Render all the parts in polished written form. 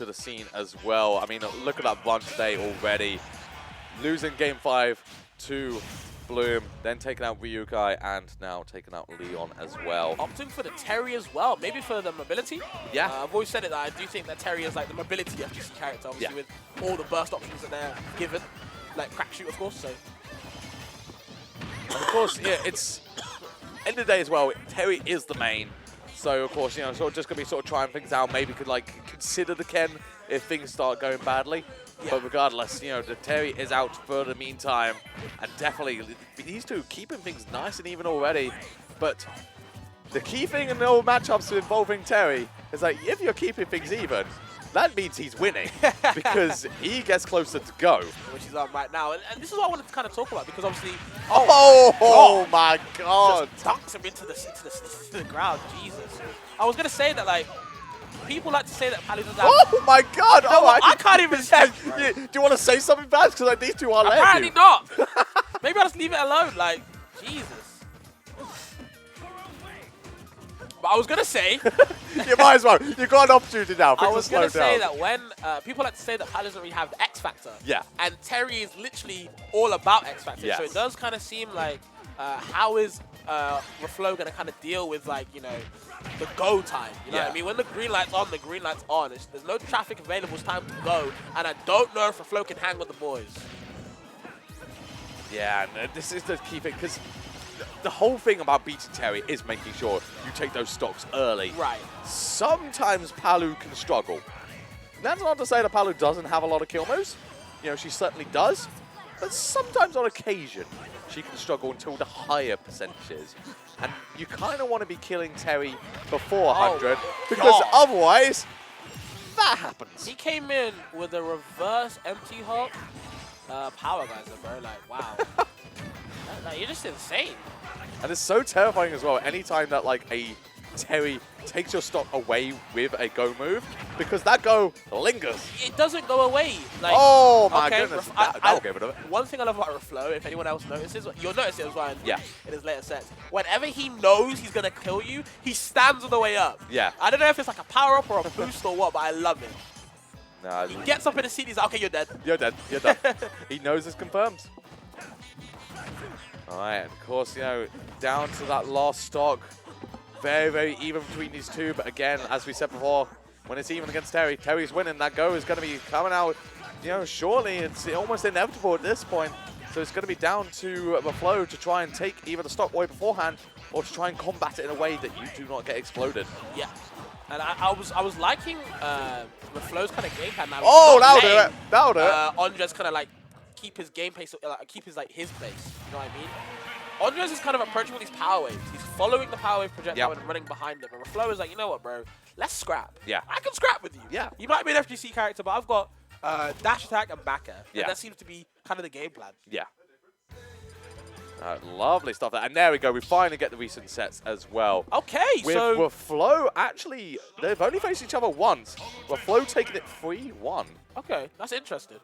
to the scene as well. I mean, look at that run today already. Losing game 5 to Bloom, then taking out Ryukai, and now taking out Leon as well. Opting for the Terry as well, maybe for the mobility. Yeah. I've always said it that I do think that Terry is like the mobility FGC character, obviously with all the burst options that they're given, like crack shoot, of course. So. And of course, yeah, it's end of the day as well. Terry is the main, so of course, you know, sort of just gonna be sort of trying things out. Maybe could like consider the Ken if things start going badly. Yeah. But regardless, you know, the Terry is out for the meantime, and definitely these two keeping things nice and even already. But the key thing in all matchups involving Terry is like if you're keeping things even, that means he's winning because he gets closer to go. Which he's on right now. And this is what I wanted to kind of talk about because obviously... Oh my God. Just dunks him into the ground. Jesus. I was going to say that, like, people like to say that Palutena's out. Oh my God. No, I can't even say. Do you want to say something bad? Because like, these two are letting Apparently you. not. Maybe I'll just leave it alone. Like, Jesus. But I was going to say... You might as well. You've got an opportunity now. I was going to say that when people like to say that Palu doesn't really have the X factor. Yeah. And Terry is literally all about X factor. Yes. So it does kind of seem like how is Raflow going to kind of deal with, like, you know, the go time? You know what I mean? When the green light's on, the green light's on. There's no traffic available. It's time to go. And I don't know if Raflow can hang with the boys. Yeah, and this is the key thing because the whole thing about beating Terry is making sure you take those stocks early. Right. Sometimes Palu can struggle. That's not to say that Palu doesn't have a lot of kill moves. You know, she certainly does. But sometimes on occasion, she can struggle until the higher percentages. And you kind of want to be killing Terry before 100 because otherwise, that happens. He came in with a reverse empty hook. Power geyser, bro. Like, wow. Like, you're just insane. And it's so terrifying as well, anytime that like a Terry takes your stock away with a go move, because that go lingers. It doesn't go away. Like, oh my goodness, that'll get rid of it. One thing I love about Raflow, if anyone else notices, you'll notice it as well in his later sets. Whenever he knows he's going to kill you, he stands on the way up. Yeah. I don't know if it's like a power-up or a boost or what, but I love it. Nah, he gets up in the seat, he's like, okay, you're dead. You're dead, you're done. He knows it's confirmed. Alright, of course, you know, down to that last stock. Very, very even between these two. But again, as we said before, when it's even against Terry, Terry's winning. That go is going to be coming out, you know, surely. It's almost inevitable at this point. So it's going to be down to Raflow to try and take either the stock away beforehand or to try and combat it in a way that you do not get exploded. Yeah. And I was liking Raflow's kind of game plan now. Oh, that'll do it. That'll do it. Andres kind of like keep his game pace, keep his like his pace. You know what I mean? Andres is kind of approaching with these power waves. He's following the power wave projectile and running behind them. And Raflow is like, you know what, bro? Let's scrap. Yeah. I can scrap with you. Yeah. You might be an FGC character, but I've got dash attack and back air. Yeah. And that seems to be kind of the game plan. Yeah. Lovely stuff there. And there we go. We finally get the recent sets as well. Okay, with Raflow, actually, they've only faced each other once. Raflow taking it 3-1. Okay, that's interesting.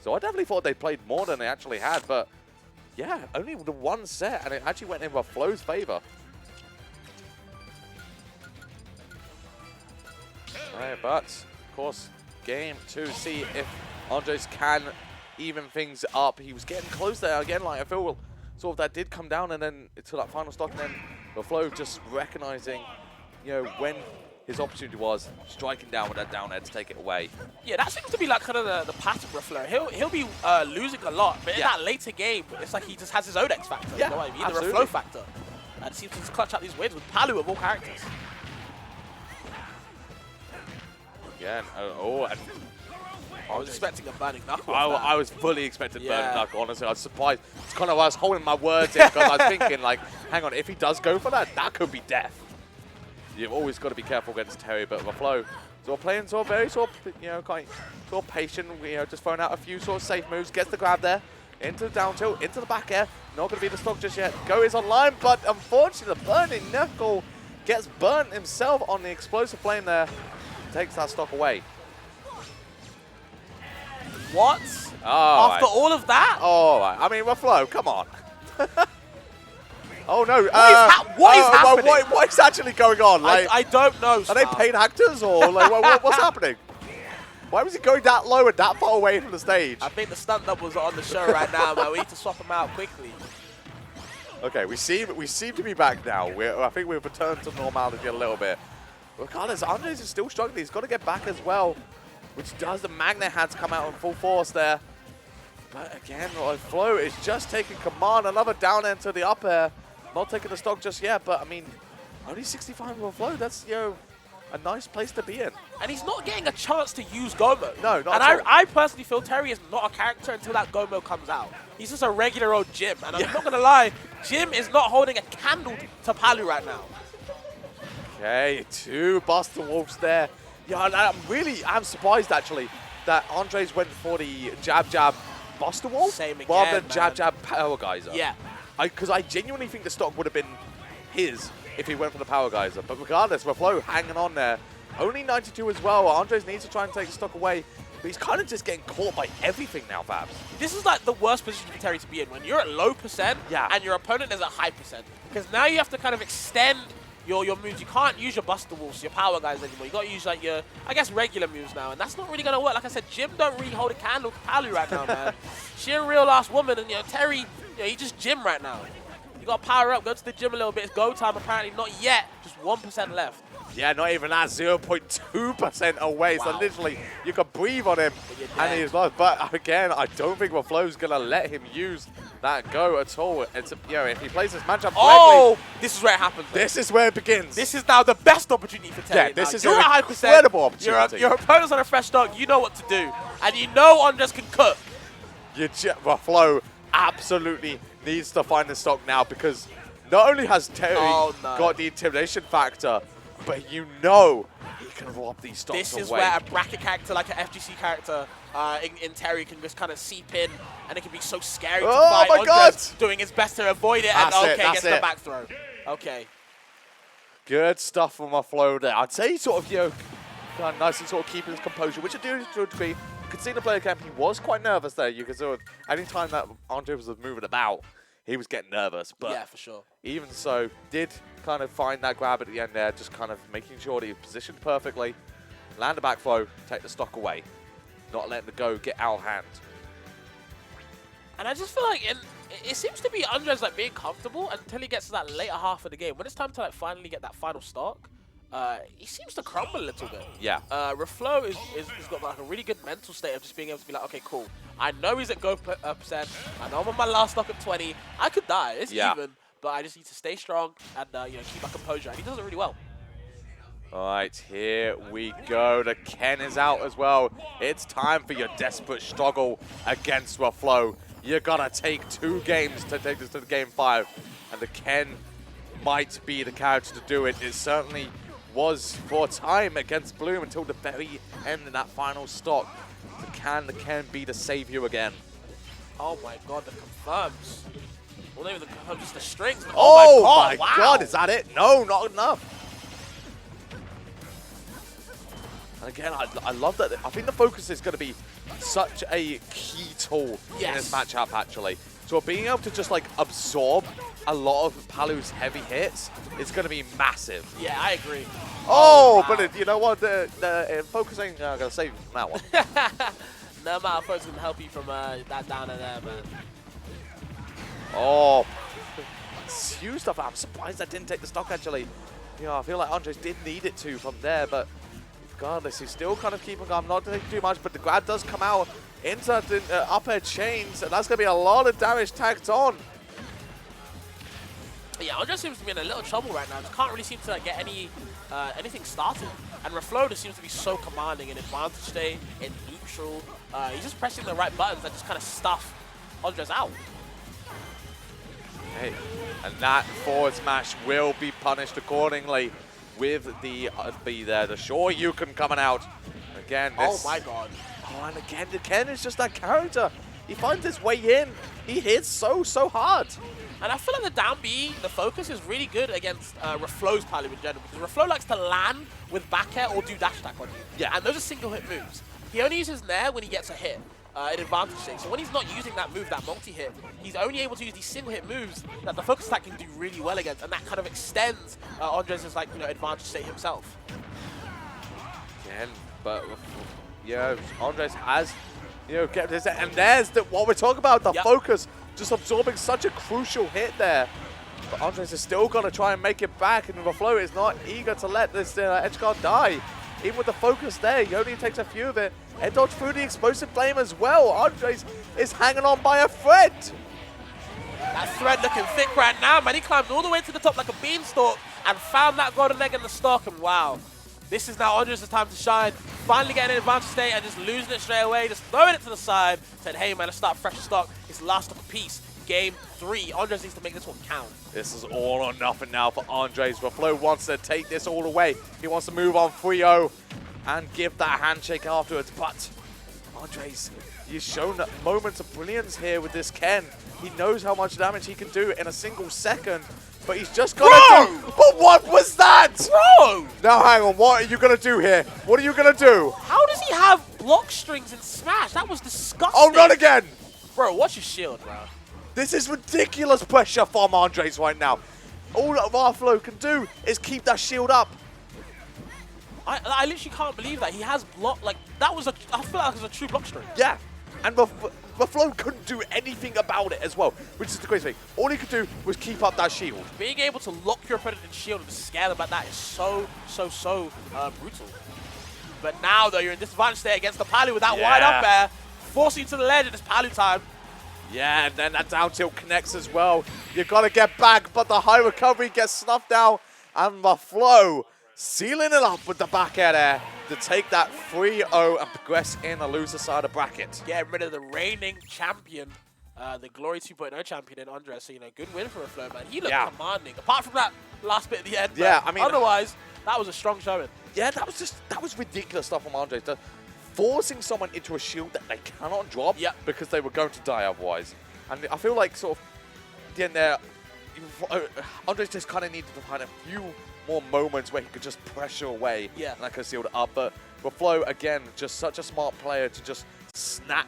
So I definitely thought they played more than they actually had, but yeah, only the one set, and it actually went in Raflow's favor. Right, but of course, game 2, see if Andres can even things up. He was getting close there again, like I feel sort of that did come down, and then to that final stock, and then Raflow just recognizing, you know, when his opportunity was striking down with that down air to take it away. Yeah, that seems to be like kind of the pattern of Raflow. He'll be losing a lot, but in that later game, it's like he just has his own X factor. Yeah, you know what I mean? absolutely. The Raflow factor. And seems to just clutch out these wins with Palu of all characters. Yeah, and I was expecting a burning knuckle. I was fully expecting burning knuckle, honestly. I was surprised. It's kind of why I was holding my words in, because I was thinking, like, hang on, if he does go for that, that could be death. You've always got to be careful against Terry, but Raflow sort of playing sort of very sort of, you know, kind of, sort of patient, you know, just throwing out a few sort of safe moves, gets the grab there, into the down tilt, into the back air. Not going to be the stock just yet. Go is online, but unfortunately the burning knuckle gets burnt himself on the explosive flame there. Takes that stock away. What? Oh, after all of that? Oh, I mean, Raflow, come on. Oh no! What is happening? What is actually going on? Like, I don't know. Are they paid actors or like what's happening? Why was he going that low and that far away from the stage? I think the stunt doubles are on the show right now, man. We need to swap them out quickly. Okay, we seem to be back now. I think we've returned to normality a little bit. Regardless, Andres is still struggling. He's got to get back as well, which does. The magnet hands come out in full force there. But again, Flow is just taking command. Another down end to the up air. Not taking the stock just yet, but I mean, only 65 with Flow. That's, you know, a nice place to be in. And he's not getting a chance to use Gomo. No, not and at all. I personally feel Terry is not a character until that Gomo comes out. He's just a regular old Jim. And I'm not going to lie, Jim is not holding a candle to Palu right now. Okay, 2 Buster Wolves there. Yeah, and I'm surprised actually that Andres went for the jab Buster Wolf Same again, rather than man. jab Power Geyser. Yeah. Because I genuinely think the stock would have been his if he went for the Power Geyser. But regardless, Raflow hanging on there. Only 92 as well. Andres needs to try and take the stock away. But he's kind of just getting caught by everything now, Fabs. This is like the worst position for Terry to be in. When you're at low percent and your opponent is at high percent. Because now you have to kind of extend your moves. You can't use your Buster Wolves, your Power Guys anymore. You got to use like your, I guess, regular moves now. And that's not really going to work. Like I said, Jim don't really hold a candle to Palu right now, man. She a real last woman. And, you know, Terry, you know, he just Jim right now. You got to power up, go to the gym a little bit. It's go time, apparently. Not yet. Just 1% left. Yeah, not even that. 0.2% away. Wow. So literally, you can breathe on him, and he's lost. But again, I don't think Raflow's going to let him use that go at all. It's, you know, if he plays this matchup correctly, this is where it happens. This is where it begins. This is now the best opportunity for Terry. Yeah, this is you're an a high incredible opportunity. Your opponent's on a fresh stock. You know what to do, and you know Andres can cook. Raflow absolutely needs to find the stock now, because not only has Terry got the intimidation factor, but you know he can rob these stocks This is away. where a bracket character like an FGC character in Terry can just kind of seep in, and it can be so scary to fight. My God! Doing his best to avoid it, That's and it, gets the that's it. back throw. Okay. Good stuff from Raflow there. I'd say sort of, you know, kind of nice and sort of keeping his composure, which I do to a degree. You could see in the player camp, he was quite nervous there. You could sort of, any time that Andres was moving about, he was getting nervous. But yeah, for sure. Even so, did kind of find that grab at the end there, just kind of making sure that he was positioned perfectly. Land a back throw, take the stock away. Not letting the go get out of hand. And I just feel like it seems to be Andres like being comfortable until he gets to that later half of the game. When it's time to like finally get that final stock, he seems to crumble a little bit. Yeah. Raflow is got like a really good mental state of just being able to be like, okay, cool. I know he's at go percent. I know I'm on my last stock at 20. I could die. It's even. But I just need to stay strong and you know, keep my composure. And he does it really well. All right, here we go. The Ken is out as well. It's time for your desperate struggle against Raflow. You gotta take 2 games to take this to the game 5. And the Ken might be the character to do it. It certainly was for a time against Bloom until the very end in that final stock. Can the Ken be the savior again? Oh my God, the confirms. Well, not even the confirms, just the strings. Oh my wow. God, is that it? No, not enough. And again, I love that. I think the focus is going to be such a key tool in this matchup, actually. So being able to just like absorb a lot of Palu's heavy hits is going to be massive. Yeah, I agree. Oh, wow. But you know what? The focusing, I'm going to save that one. No amount of focus can help you from that down and there, man. Oh, it's huge stuff. I'm surprised I didn't take the stock, actually. You know, I feel like Andres did need it to from there, but regardless, he's still kind of keeping calm, not taking too much, but the grab does come out into the up air chains, and that's going to be a lot of damage tacked on. Yeah, Andres seems to be in a little trouble right now. Just can't really seem to like, get anything started. And Raflow just seems to be so commanding in advantage state, in neutral. He's just pressing the right buttons that just kind of stuff Andres out. Hey, and that forward smash will be punished accordingly with the the Shoryuken coming out. Again, this, oh my God. Oh, and again, the Ken is just that character. He finds his way in. He hits so hard. And I feel like the down B, the focus is really good against Raflow's Palu in general, because Raflow likes to land with back air or do dash attack on you. Yeah. And those are single hit moves. He only uses Nair when he gets a hit. An advantage thing. So when he's not using that move, that multi-hit, he's only able to use these single-hit moves that the focus attack can do really well against, and that kind of extends Andres' like, you know, advantage state himself. Again, but you know, Andres has, you know, kept his, and there's what we're talking about, the focus, just absorbing such a crucial hit there. But Andres is still going to try and make it back, and Raflow is not eager to let this edge guard die. Even with the focus there, he only takes a few of it. Head dodge through the explosive flame as well. Andres is hanging on by a thread. That thread looking thick right now, man. He climbed all the way to the top like a beanstalk and found that golden egg in the stock, and wow. This is now Andres' time to shine. Finally getting an advantage state and just losing it straight away, just throwing it to the side. Said, hey man, let's start fresh stock. It's last of a piece. Game 3. Andres needs to make this one count. This is all or nothing now for Andres. Raflow wants to take this all away. He wants to move on 3-0 and give that handshake afterwards. But Andres, he's shown moments of brilliance here with this Ken. He knows how much damage he can do in a single second. But he's just got to do... But what was that? Bro! Now hang on, what are you going to do here? What are you going to do? How does he have block strings in Smash? That was disgusting. Oh, not again! Bro, watch your shield, bro. This is ridiculous pressure from Andres right now. All that Raflow can do is keep that shield up. I literally can't believe that. He has block, like, that was a, I feel like it was a true block string. Yeah, and Raflow couldn't do anything about it as well, which is the crazy thing. All he could do was keep up that shield. Being able to lock your opponent's shield and scare them like that is so brutal. But now, though, you're in disadvantage there against the Palu with that wide up air, forcing you to the ledge, and it's Palu time. Yeah, and then that down tilt connects as well. You've got to get back, but the high recovery gets snuffed out, and Raflow sealing it up with the back air there to take that 3-0 and progress in the loser side of bracket. Getting rid of the reigning champion, the Glory 2.0 champion in Andres. So, you know, good win for Raflow, man. He looked commanding, apart from that last bit at the end. Yeah, I mean, otherwise, that was a strong showing. Yeah, that was ridiculous stuff from Andres. Forcing someone into a shield that they cannot drop because they were going to die otherwise. And I feel like sort of at the end there, Andres just kind of needed to find a few more moments where he could just pressure away and I could seal it up. But Raflow, again, just such a smart player to just snatch